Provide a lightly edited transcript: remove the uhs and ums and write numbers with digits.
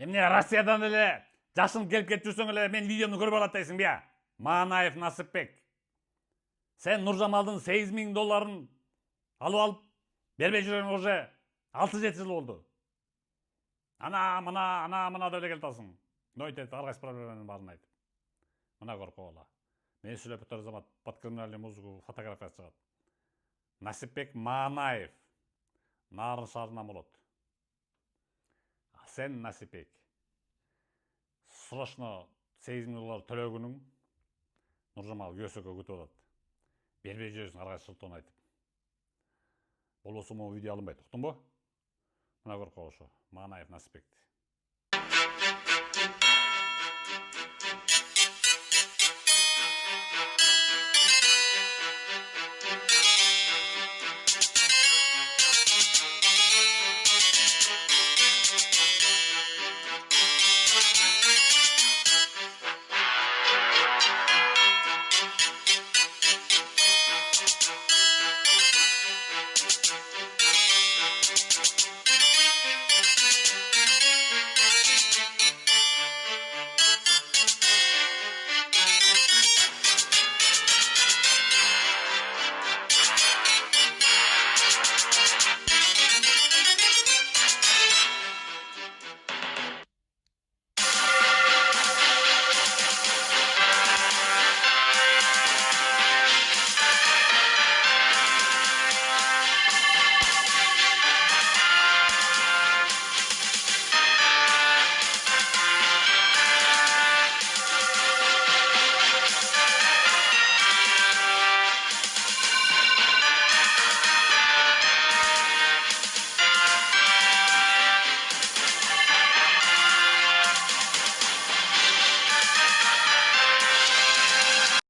Эмне Россиядан эле жашын келип кетип жүрсөң эле мен видеомду көрүп алат дейсиң бия? Маанаев Насипбек. Сен Нуржамалдын $8.000 алып алып бербей жүргөн уже 6-7 жыл болду. Ана мына деп эле келатасың. Нойтет ар кайсы проблеманын баарын айтып. Мына коркобола. Мен сүйлөп отур замат подкриминальный музыку фотография чыгат. Насипбек Маанаев нарын шаарынан болот. Сен Насипбек срочно $8.000 төлөгүнүң Нуржамал көсөккө күтүп атат. Бербей жүрөсүң ар кайсы шылтоон айтып. Болбосо могу видео алынбайт, уктуңбу? Мына коркоб ошо Маанаев Насипбекти.